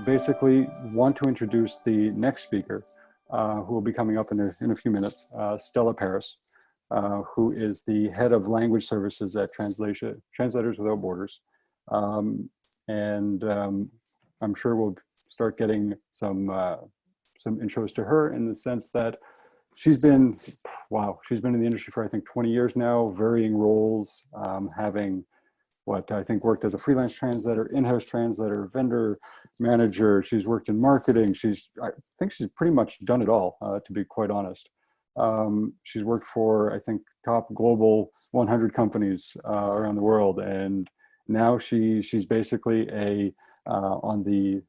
basically want to introduce the next speaker, who will be coming up in a few minutes, Stella Paris, who is the head of language services at Translators Without Borders. I'm sure we'll start getting some intros to her, in the sense that she's been in the industry for, I think, 20 years now, varying roles, having what I think worked as a freelance translator, in-house translator, vendor manager. She's worked in marketing. I think she's pretty much done it all, to be quite honest. She's worked for, I think, top global 100 companies around the world, and now she's basically on the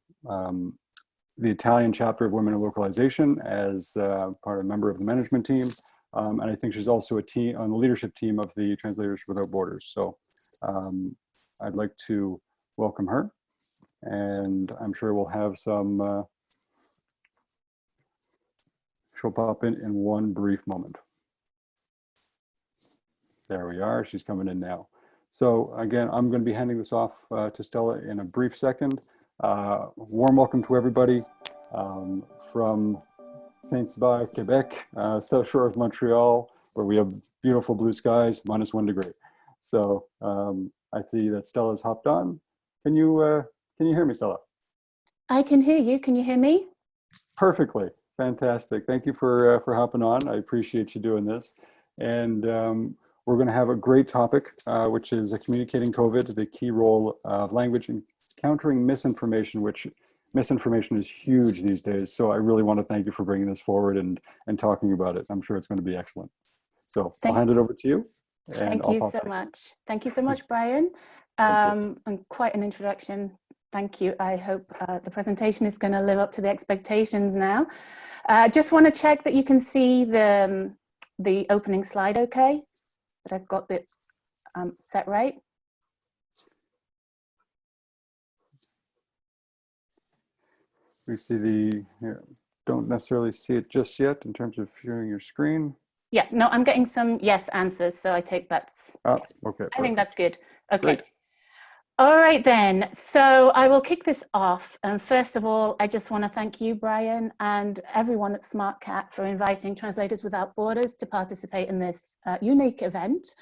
Italian chapter of Women in Localization as part of a member of the management team, and I think she's also on the leadership team of the Translators Without Borders. So I'd like to welcome her, and I'm sure we'll have some. She'll pop in one brief moment. There we are. She's coming in now. So again, I'm going to be handing this off to Stella in a brief second. Warm welcome to everybody from Saint-Cyboire, Quebec, South Shore of Montreal, where we have beautiful blue skies, -1 degree. So I see that Stella's hopped on. Can you hear me, Stella? I can hear you. Can you hear me? Perfectly. Fantastic. Thank you for hopping on. I appreciate you doing this. And we're going to have a great topic, which is communicating COVID, the key role of language in countering misinformation, which misinformation is huge these days. So I really want to thank you for bringing this forward and talking about it. I'm sure it's going to be excellent. So I'll hand it over to you. Thank you so much. Thank you so much, Brian. And quite an introduction. Thank you. I hope the presentation is going to live up to the expectations now. Just want to check that you can see the opening slide okay, that I've got it set right. We see don't necessarily see it just yet in terms of sharing your screen. Yeah, no, I'm getting some yes answers, so I take that's, okay. I think that's good. Okay. Great. All right then, so I will kick this off. And first of all, I just want to thank you, Brian, and everyone at Smartcat for inviting Translators Without Borders to participate in this unique event.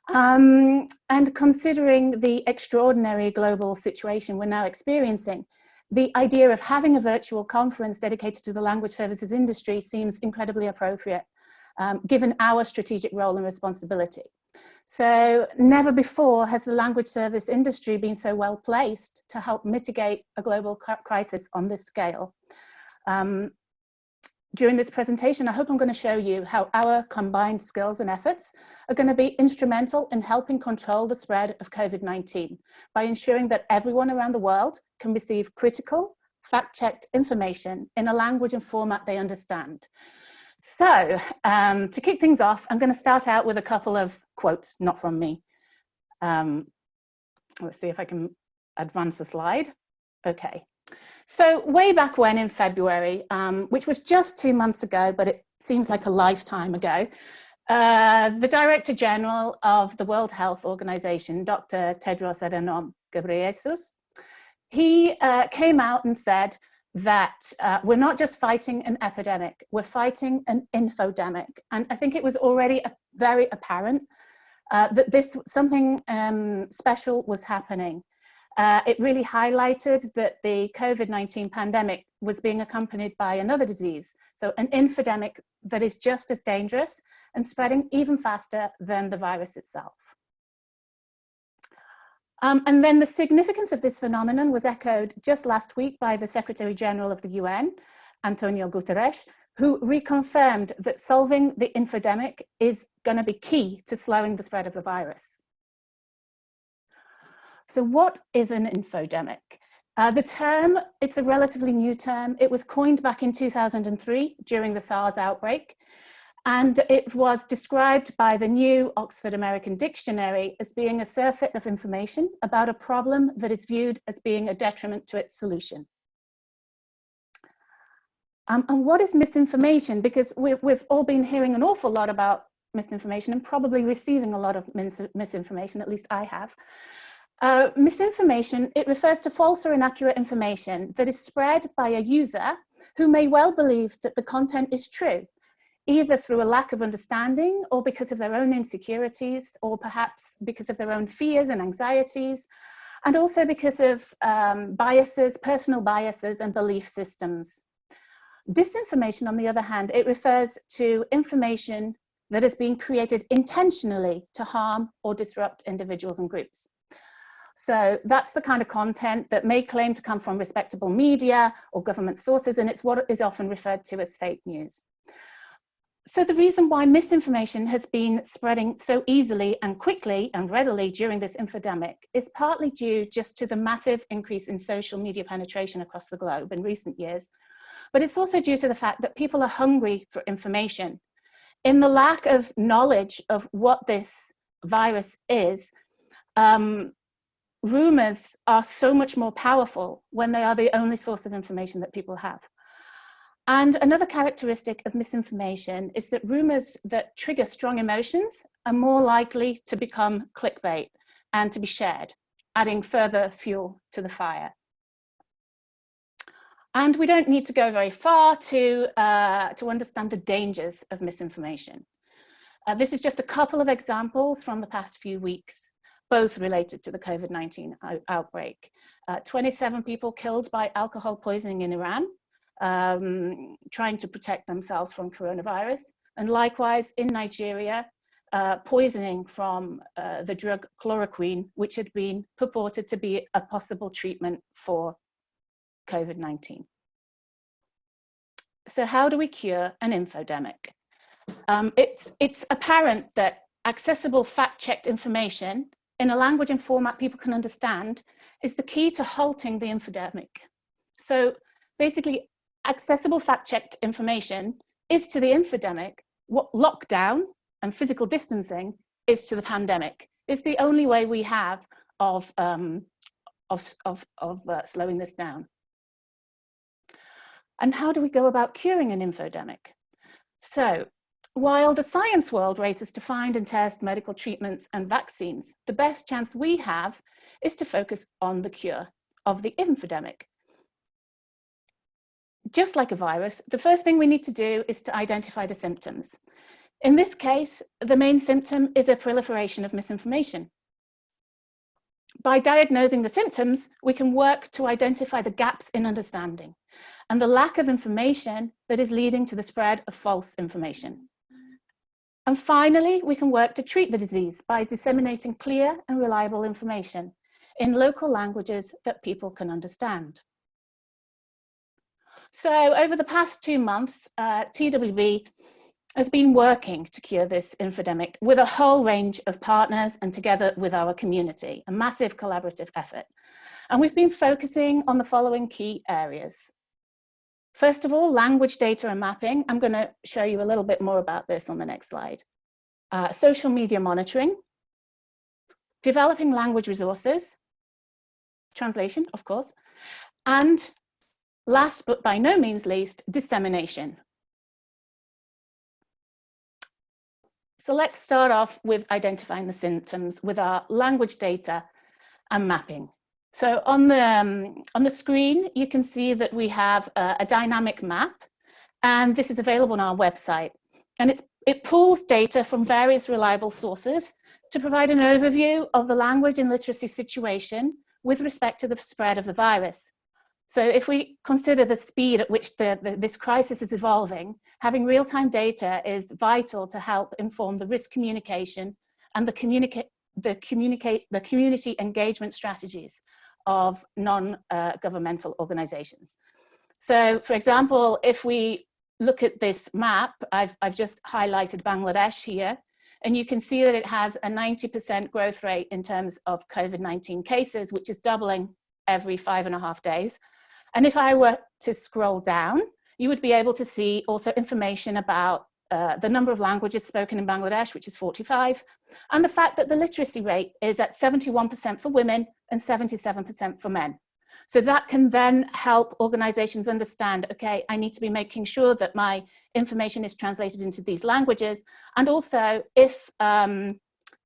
And considering the extraordinary global situation we're now experiencing, the idea of having a virtual conference dedicated to the language services industry seems incredibly appropriate, given our strategic role and responsibility. So never before has the language service industry been so well placed to help mitigate a global crisis on this scale. During this presentation, I hope I'm going to show you how our combined skills and efforts are going to be instrumental in helping control the spread of COVID-19 by ensuring that everyone around the world can receive critical, fact-checked information in a language and format they understand. So to kick things off, I'm going to start out with a couple of quotes, not from me. Let's see if I can advance the slide. Okay. So way back when in February, which was just 2 months ago, but it seems like a lifetime ago, the Director General of the World Health Organization, Dr. Tedros Adhanom Ghebreyesus, he came out and said that we're not just fighting an epidemic, we're fighting an infodemic. And I think it was already very apparent that something special was happening. It really highlighted that the COVID-19 pandemic was being accompanied by another disease, so an infodemic that is just as dangerous and spreading even faster than the virus itself. And then the significance of this phenomenon was echoed just last week by the Secretary General of the UN, Antonio Guterres, who reconfirmed that solving the infodemic is going to be key to slowing the spread of the virus. So what is an infodemic? The term, it's a relatively new term. It was coined back in 2003 during the SARS outbreak. And it was described by the new Oxford American Dictionary as being a surfeit of information about a problem that is viewed as being a detriment to its solution. And what is misinformation? Because we've all been hearing an awful lot about misinformation and probably receiving a lot of misinformation, at least I have. Misinformation, it refers to false or inaccurate information that is spread by a user who may well believe that the content is true, either through a lack of understanding or because of their own insecurities, or perhaps because of their own fears and anxieties, and also because of biases, personal biases and belief systems. Disinformation, on the other hand, it refers to information that has been created intentionally to harm or disrupt individuals and groups. So that's the kind of content that may claim to come from respectable media or government sources, and it's what is often referred to as fake news. So the reason why misinformation has been spreading so easily and quickly and readily during this infodemic is partly due just to the massive increase in social media penetration across the globe in recent years, but it's also due to the fact that people are hungry for information. In the lack of knowledge of what this virus is, rumors are so much more powerful when they are the only source of information that people have. And another characteristic of misinformation is that rumors that trigger strong emotions are more likely to become clickbait and to be shared, adding further fuel to the fire. And we don't need to go very far to understand the dangers of misinformation. This is just a couple of examples from the past few weeks, both related to the COVID-19 outbreak. 27 people killed by alcohol poisoning in Iran, trying to protect themselves from coronavirus. And likewise in Nigeria, poisoning from the drug chloroquine, which had been purported to be a possible treatment for COVID-19. So how do we cure an infodemic? It's apparent that accessible fact-checked information in a language and format people can understand is the key to halting the infodemic. So basically, accessible fact-checked information is to the infodemic what lockdown and physical distancing is to the pandemic. It's the only way we have of slowing this down. And how do we go about curing an infodemic? So, while the science world races to find and test medical treatments and vaccines, the best chance we have is to focus on the cure of the infodemic. Just like a virus, the first thing we need to do is to identify the symptoms. In this case, the main symptom is a proliferation of misinformation. By diagnosing the symptoms, we can work to identify the gaps in understanding and the lack of information that is leading to the spread of false information. And finally, we can work to treat the disease by disseminating clear and reliable information in local languages that people can understand. So over the past 2 months, TWB has been working to cure this infodemic with a whole range of partners and together with our community, a massive collaborative effort. And we've been focusing on the following key areas. First of all, language data and mapping. I'm going to show you a little bit more about this on the next slide. Social media monitoring, developing language resources, translation, of course, and last but by no means least, dissemination. So let's start off with identifying the symptoms with our language data and mapping. So on the screen, you can see that we have a dynamic map, and this is available on our website. And it pulls data from various reliable sources to provide an overview of the language and literacy situation with respect to the spread of the virus. So if we consider the speed at which this crisis is evolving, having real-time data is vital to help inform the risk communication and the community engagement strategies of non-governmental organizations. So for example, if we look at this map, I've just highlighted Bangladesh here, and you can see that it has a 90% growth rate in terms of COVID-19 cases, which is doubling every 5.5 days. And if I were to scroll down, you would be able to see also information about the number of languages spoken in Bangladesh, which is 45, and the fact that the literacy rate is at 71% for women and 77% for men. So that can then help organizations understand, okay, I need to be making sure that my information is translated into these languages. And also if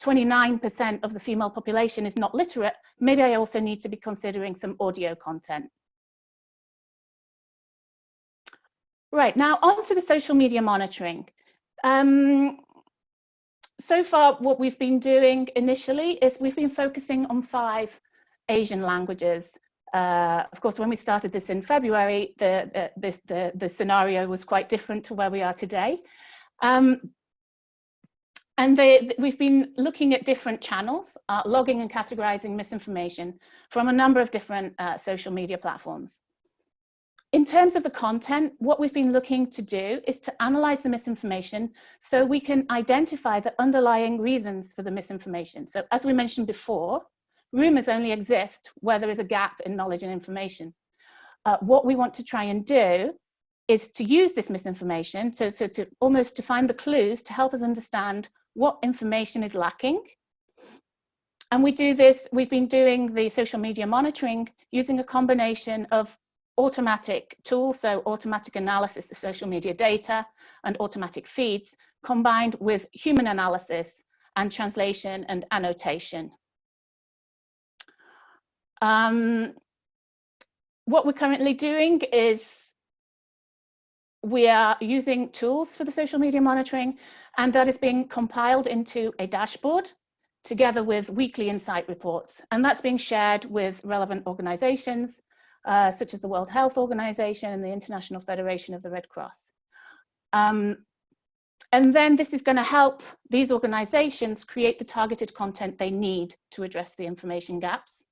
29% of the female population is not literate, maybe I also need to be considering some audio content. Right, now on to the social media monitoring. So far, what we've been doing initially is we've been focusing on 5 Asian languages. Of course, when we started this in February, the scenario was quite different to where we are today. We've been looking at different channels, logging and categorizing misinformation from a number of different social media platforms. In terms of the content, what we've been looking to do is to analyze the misinformation so we can identify the underlying reasons for the misinformation. So as we mentioned before, rumors only exist where there is a gap in knowledge and information. What we want to try and do is to use this misinformation to almost to find the clues to help us understand what information is lacking. And we do this, we've been doing the social media monitoring using a combination of automatic tools, so automatic analysis of social media data and automatic feeds, combined with human analysis and translation and annotation. What we're currently doing is we are using tools for the social media monitoring, and that is being compiled into a dashboard together with weekly insight reports. And that's being shared with relevant organizations, such as the World Health Organization and the International Federation of the Red Cross. And then this is going to help these organizations create the targeted content they need to address the information gaps.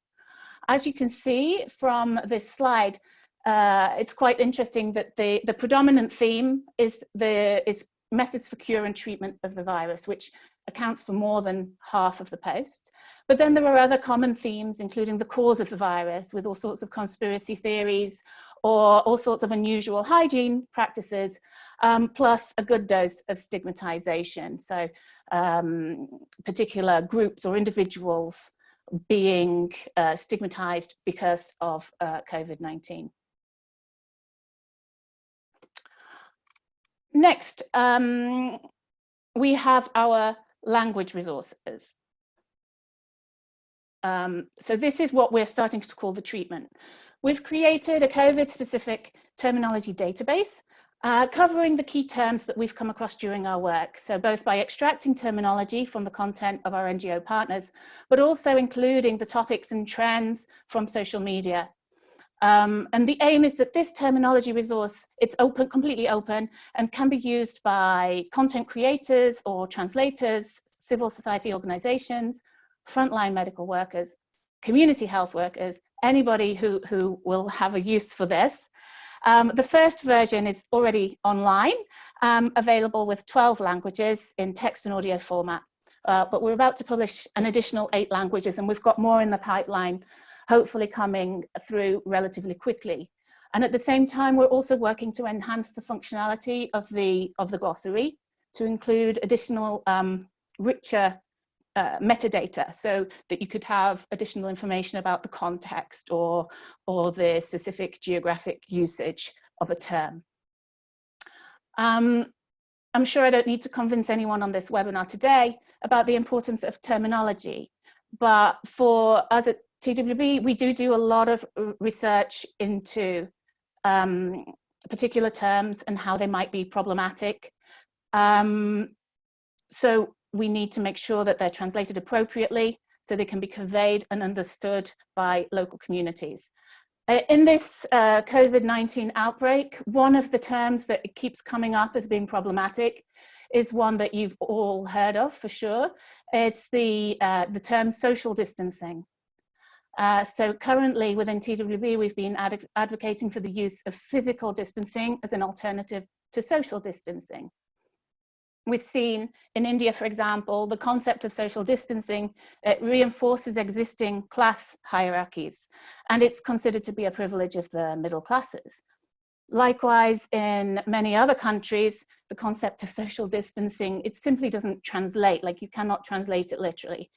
As you can see from this slide, it's quite interesting that the predominant theme is methods for cure and treatment of the virus, which accounts for more than half of the posts. But then there are other common themes, including the cause of the virus, with all sorts of conspiracy theories or all sorts of unusual hygiene practices, plus a good dose of stigmatization. So particular groups or individuals being stigmatized because of COVID-19. Next, we have our language resources. So this is what we're starting to call the treatment. We've created a COVID-specific terminology database covering the key terms that we've come across during our work. So both by extracting terminology from the content of our NGO partners, but also including the topics and trends from social media. And the aim is that this terminology resource, it's open, completely open, and can be used by content creators or translators, civil society organizations, frontline medical workers, community health workers, anybody who will have a use for this. The first version is already online, available with 12 languages in text and audio format. But we're about to publish an additional 8 languages, and we've got more in the pipeline, hopefully coming through relatively quickly. And at the same time, we're also working to enhance the functionality of the glossary to include additional richer metadata, so that you could have additional information about the context or the specific geographic usage of a term. I'm sure I don't need to convince anyone on this webinar today about the importance of terminology, but for us at TWB, we do a lot of research into particular terms and how they might be problematic. So we need to make sure that they're translated appropriately so they can be conveyed and understood by local communities. In this COVID-19 outbreak, one of the terms that keeps coming up as being problematic is one that you've all heard of for sure. It's the term social distancing. So currently within TWB, we've been advocating for the use of physical distancing as an alternative to social distancing. We've seen in India, for example, the concept of social distancing, it reinforces existing class hierarchies, and it's considered to be a privilege of the middle classes. Likewise, in many other countries, the concept of social distancing, it simply doesn't translate, like you cannot translate it literally.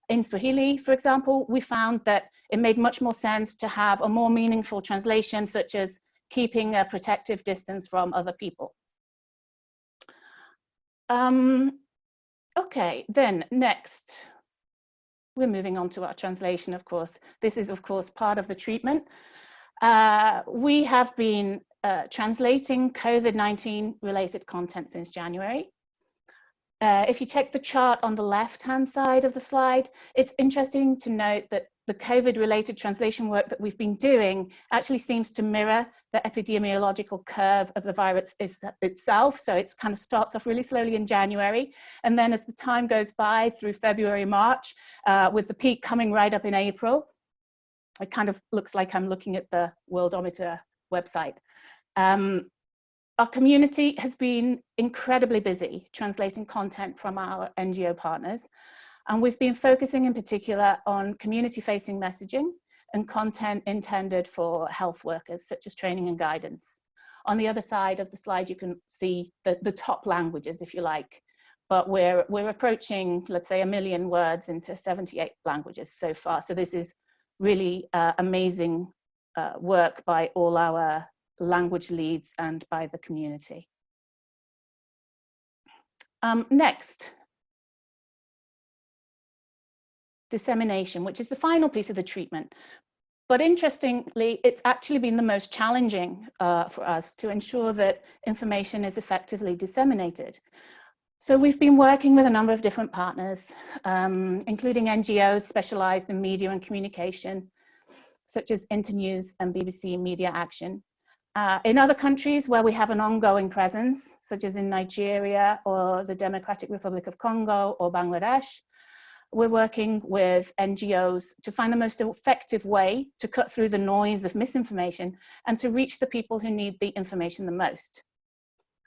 In Swahili, for example, we found that it made much more sense to have a more meaningful translation, such as keeping a protective distance from other people. Okay, then next, we're moving on to our translation, of course. This is, of course, part of the treatment. We have been translating COVID-19 related content since January. If you check the chart on the left-hand side of the slide, it's interesting to note that the COVID-related translation work that we've been doing actually seems to mirror the epidemiological curve of the virus itself. So it's kind of starts off really slowly in January. And then as the time goes by through February, March, with the peak coming right up in April, it kind of looks like I'm looking at the Worldometer website. Our community has been incredibly busy translating content from our NGO partners, and we've been focusing in particular on community-facing messaging and content intended for health workers, such as training and guidance. On the other side of the slide, you can see the top languages, if you like, but we're approaching, let's say, 1 million words into 78 languages so far. So this is really amazing work by all our language leads and by the community. Next, dissemination, which is the final piece of the treatment. But interestingly, it's actually been the most challenging for us to ensure that information is effectively disseminated. So we've been working with a number of different partners, including NGOs specialized in media and communication, such as Internews and BBC Media Action. In other countries where we have an ongoing presence, such as in Nigeria or the Democratic Republic of Congo or Bangladesh, we're working with NGOs to find the most effective way to cut through the noise of misinformation and to reach the people who need the information the most.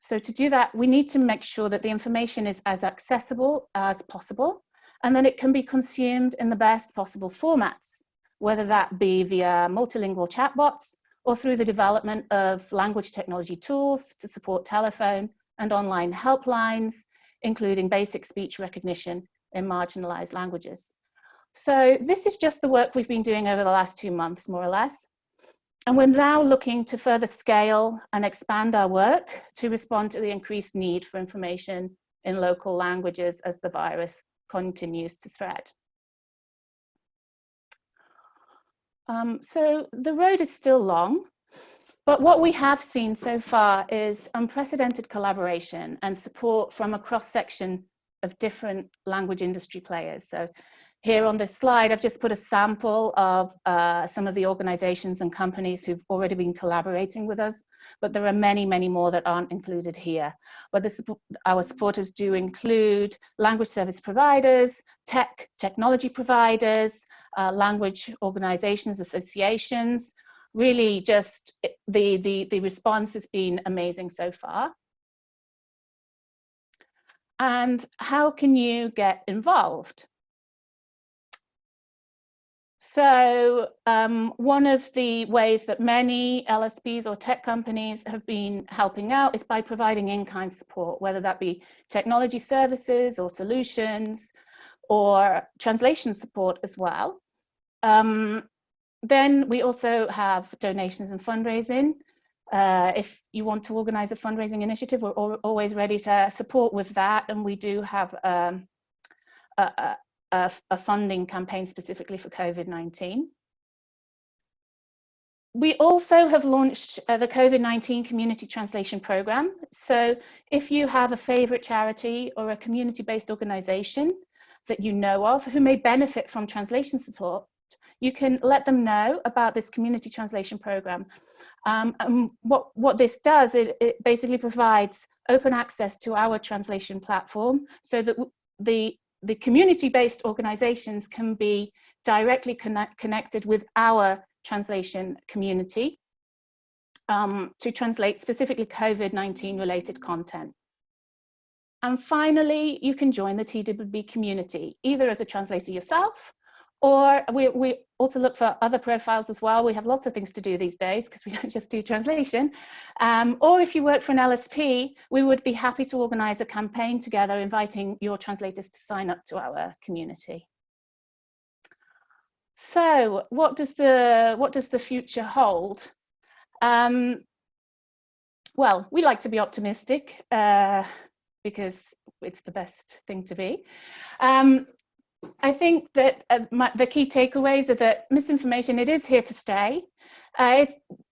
So to do that, we need to make sure that the information is as accessible as possible, and then it can be consumed in the best possible formats, whether that be via multilingual chatbots or through the development of language technology tools to support telephone and online helplines, including basic speech recognition in marginalized languages. So this is just the work we've been doing over the last 2 months, more or less. And we're now looking to further scale and expand our work to respond to the increased need for information in local languages as the virus continues to spread. So the road is still long, but what we have seen so far is unprecedented collaboration and support from a cross-section of different language industry players. So here on this slide, I've just put a sample of some of the organizations and companies who've already been collaborating with us, but there are many, many more that aren't included here. But our supporters do include language service providers, technology providers, language organizations, associations. Really just the response has been amazing so far. And how can you get involved? So one of the ways that many LSPs or tech companies have been helping out is by providing in-kind support, whether that be technology services or solutions or translation support as well. Then we also have donations and fundraising. If you want to organize a fundraising initiative, we're always ready to support with that. And we do have a funding campaign specifically for COVID-19. We also have launched the COVID-19 Community Translation Program. So if you have a favorite charity or a community-based organization that you know of who may benefit from translation support, you can let them know about this community translation program. What this does, it basically provides open access to our translation platform so that the community-based organizations can be directly connected with our translation community to translate specifically COVID-19 related content. And finally, you can join the TWB community, either as a translator yourself, or we also look for other profiles as well. We have lots of things to do these days because we don't just do translation. Or if you work for an LSP, we would be happy to organize a campaign together, inviting your translators to sign up to our community. So what does the future hold? Well, we like to be optimistic because it's the best thing to be. I think that the key takeaways are that misinformation, it is here to stay.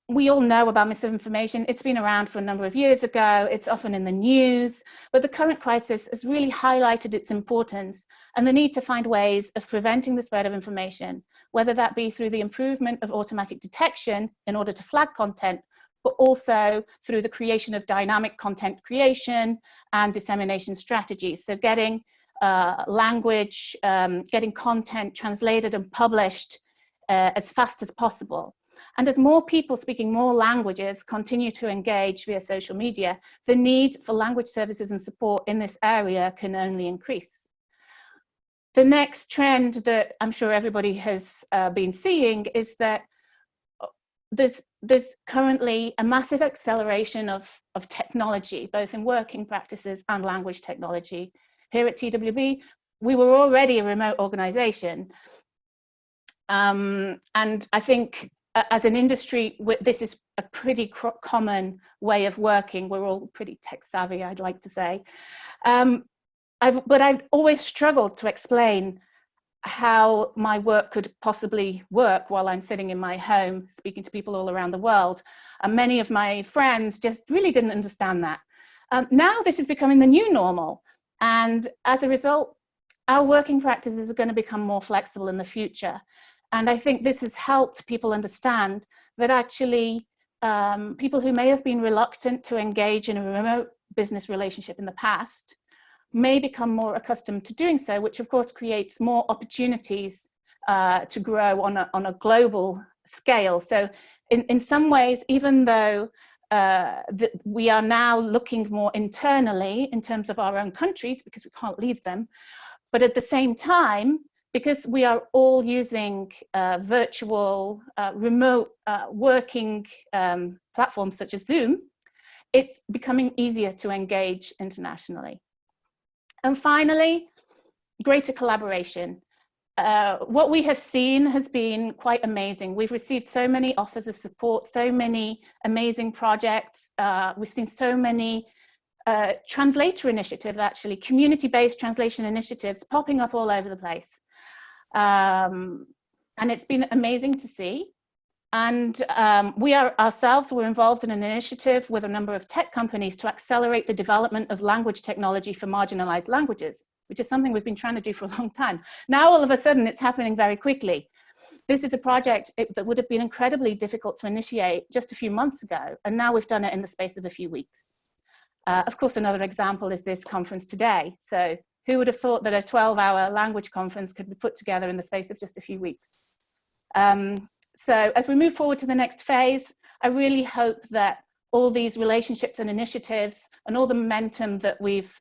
We all know about misinformation. It's been around for a number of years ago. It's often in the news, but the current crisis has really highlighted its importance and the need to find ways of preventing the spread of information, whether that be through the improvement of automatic detection in order to flag content, but also through the creation of dynamic content creation and dissemination strategies. So getting language, getting content translated and published as fast as possible. And as more people speaking more languages continue to engage via social media, the need for language services and support in this area can only increase. The next trend that I'm sure everybody has been seeing is that there's currently a massive acceleration of technology, both in working practices and language technology. Here at TWB, we were already a remote organization. And I think as an industry, this is a pretty common way of working. We're all pretty tech savvy, I'd like to say. But I've always struggled to explain how my work could possibly work while I'm sitting in my home speaking to people all around the world. And many of my friends just really didn't understand that. Now this is becoming the new normal. And as a result, our working practices are going to become more flexible in the future. And I think this has helped people understand that actually people who may have been reluctant to engage in a remote business relationship in the past may become more accustomed to doing so, which of course creates more opportunities to grow on a global scale. So in some ways, even though we are now looking more internally in terms of our own countries because we can't leave them, but at the same time, because we are all using virtual, remote working platforms such as Zoom, it's becoming easier to engage internationally. And finally, greater collaboration. What we have seen has been quite amazing. We've received so many offers of support, so many amazing projects. We've seen so many translator initiatives, actually, community-based translation initiatives popping up all over the place. And it's been amazing to see. And we are ourselves, we're involved in an initiative with a number of tech companies to accelerate the development of language technology for marginalized languages, which is something we've been trying to do for a long time. Now, all of a sudden, it's happening very quickly. This is a project that would have been incredibly difficult to initiate just a few months ago, and now we've done it in the space of a few weeks. Of course, another example is this conference today. So who would have thought that a 12-hour language conference could be put together in the space of just a few weeks? So as we move forward to the next phase, I really hope that all these relationships and initiatives and all the momentum that we've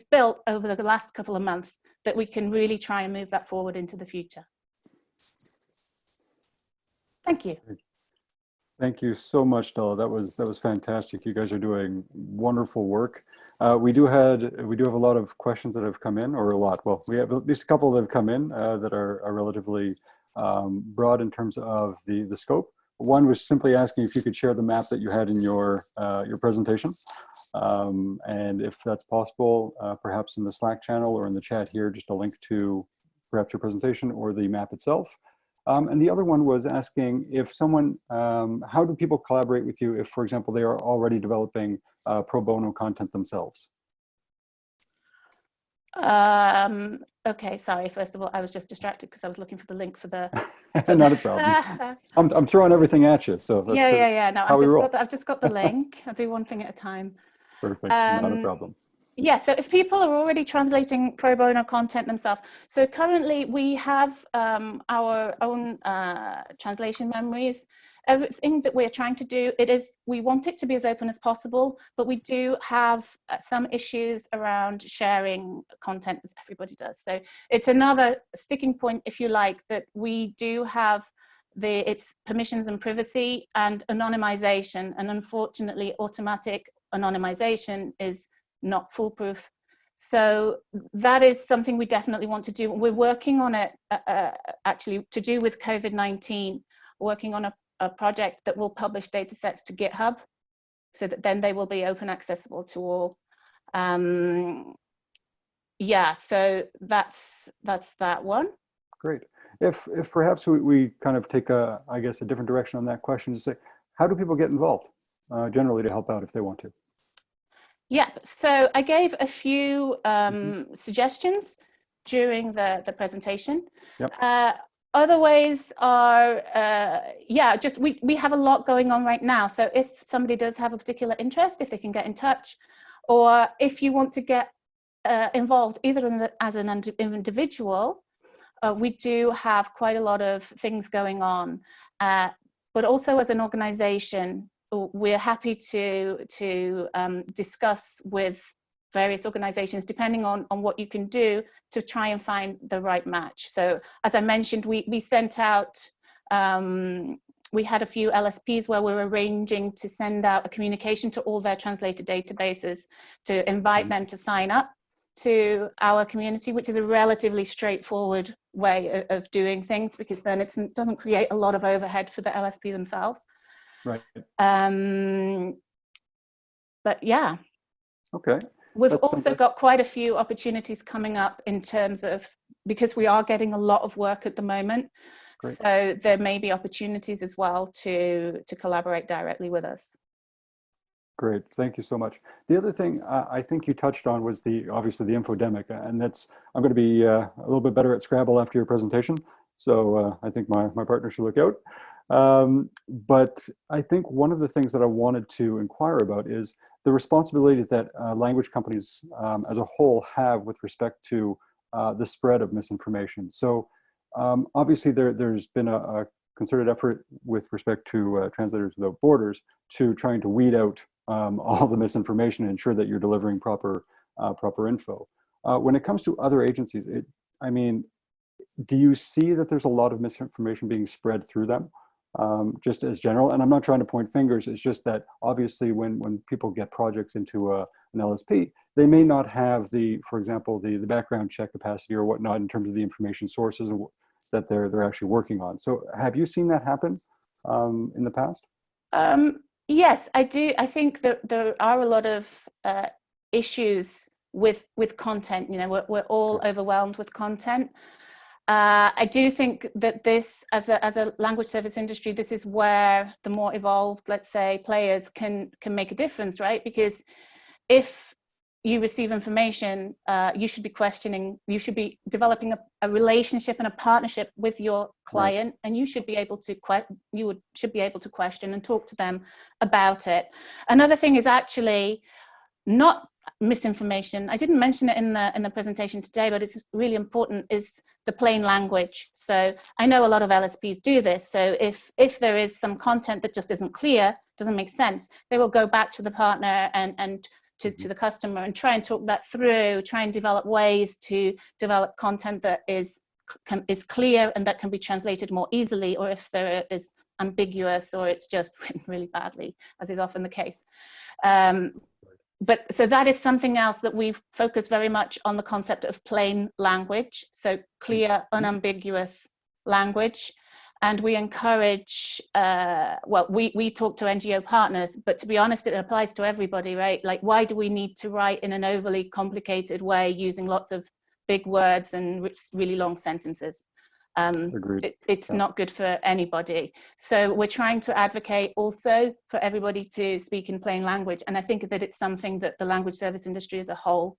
built over the last couple of months, that we can really try and move that forward into the future. Thank you. Thank you so much, Stella. That was fantastic. You guys are doing wonderful work. We do have a lot of questions that have come in, or a lot. Well, we have at least a couple that have come in that are relatively broad in terms of the scope. One was simply asking if you could share the map that you had in your presentation, and if that's possible, perhaps in the Slack channel or in the chat here, just a link to perhaps your presentation or the map itself. And the other one was asking if someone, how do people collaborate with you if, for example, they are already developing pro bono content themselves? Okay, sorry. First of all, I was just distracted because I was looking for the link for the. Not a problem. I'm throwing everything at you, so that's yeah. No, I've just got the link. I'll do one thing at a time. Perfect. Not a problem. Yeah, so if people are already translating pro bono content themselves, so currently we have our own translation memories. Everything that we're trying to do, we want it to be as open as possible, but we do have some issues around sharing content as everybody does. So it's another sticking point, if you like, that we do have its permissions and privacy and anonymization, and unfortunately automatic anonymization is not foolproof. So that is something we definitely want to do. We're working on it actually to do with COVID-19, working on a project that will publish data sets to GitHub so that then they will be open accessible to all. yeah, so that's that one. Great. If perhaps we kind of take a, I guess, a different direction on that question to say, how do people get involved generally to help out if they want to? Yeah, so I gave a few Mhm. suggestions during the presentation. Yep. Other ways are, yeah, just we have a lot going on right now. So if somebody does have a particular interest, if they can get in touch, or if you want to get involved either as an individual, we do have quite a lot of things going on, but also as an organization, we're happy to discuss with various organizations, depending on what you can do to try and find the right match. So as I mentioned, we sent out, we had a few LSPs where we were arranging to send out a communication to all their translator databases to invite them to sign up to our community, which is a relatively straightforward way of doing things, because then it doesn't create a lot of overhead for the LSP themselves. Right. But yeah. Okay. We've That's also fantastic. got quite a few opportunities coming up in terms of, because we are getting a lot of work at the moment. Great. So there may be opportunities as well to collaborate directly with us. Great, thank you so much. The other thing I think you touched on was obviously the infodemic, and that's, I'm going to be a little bit better at Scrabble after your presentation, so I think my partner should look out. But I think one of the things that I wanted to inquire about is the responsibility that language companies as a whole have with respect to the spread of misinformation. So obviously there's been a concerted effort with respect to Translators Without Borders to trying to weed out all the misinformation and ensure that you're delivering proper info. When it comes to other agencies, I mean, do you see that there's a lot of misinformation being spread through them, just as general? And I'm not trying to point fingers. It's just that obviously when people get projects into an LSP, they may not have for example, the background check capacity or whatnot in terms of the information sources that they're actually working on. So have you seen that happen in the past? Yes, I do. I think that there are a lot of issues with content. You know, we're all overwhelmed with content. I do think that this, as a language service industry, this is where the more evolved, let's say, players can make a difference, right? Because if you receive information, you should be questioning, you should be developing a relationship and a partnership with your client, right. And you should be able to question and talk to them about it. Another thing is actually not misinformation. I didn't mention it in the presentation today, but it's really important, is the plain language. So I know a lot of LSPs do this. So if there is some content that just isn't clear, doesn't make sense, they will go back to the partner and to the customer and try and talk that through, try and develop ways to develop content that is clear and that can be translated more easily, or if there is ambiguous or it's just written really badly, as is often the case. But so that is something else that we've focused very much on, the concept of plain language, so clear, unambiguous language. And we encourage, well, we talk to NGO partners, but to be honest, it applies to everybody, right? Like, why do we need to write in an overly complicated way using lots of big words and really long sentences? It's not good for anybody. So we're trying to advocate also for everybody to speak in plain language. And I think that it's something that the language service industry as a whole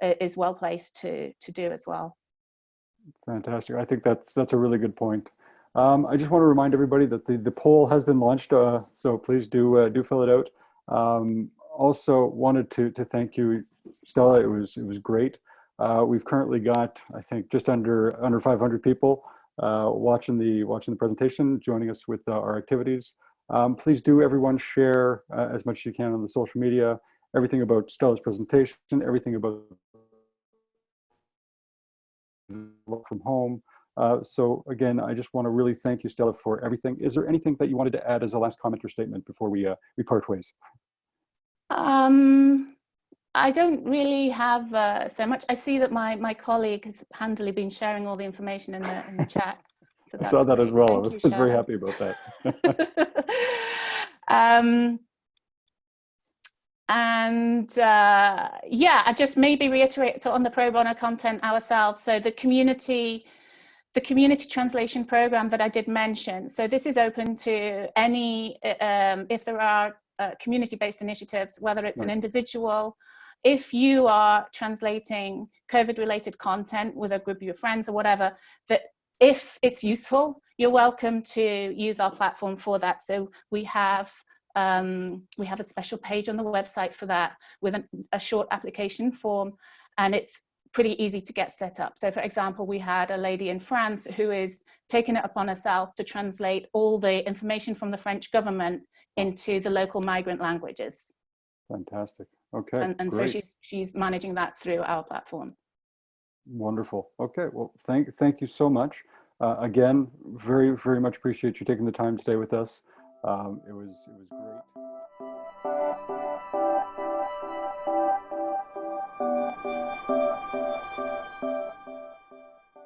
is well placed to do as well. Fantastic. I think that's a really good point. I just want to remind everybody that the poll has been launched, so please do fill it out. Also wanted to thank you, Stella. It was great. We've currently got, I think, just under 500 people watching the presentation, joining us with our activities. Please do, everyone, share as much as you can on the social media, everything about Stella's presentation, everything about work from home. So again, I just want to really thank you, Stella, for everything. Is there anything that you wanted to add as a last comment or statement before we part ways? I don't really have so much. I see that my colleague has handily been sharing all the information in the chat. So I saw that great. as well. Thank I you, was very Sharon. happy about that. And yeah, I just maybe reiterate on the pro bono content ourselves. So the community translation program that I did mention. So this is open to any, if there are community-based initiatives, whether it's an individual, if you are translating COVID-related content with a group of your friends or whatever, that if it's useful, you're welcome to use our platform for that. So we have a special page on the website for that with a short application form, and it's pretty easy to get set up. So for example, we had a lady in France who is taking it upon herself to translate all the information from the French government into the local migrant languages. Fantastic. Okay. And great. so she's managing that through our platform. Wonderful. Okay. Well, thank you so much. Again, very, very much appreciate you taking the time today with us. It was great.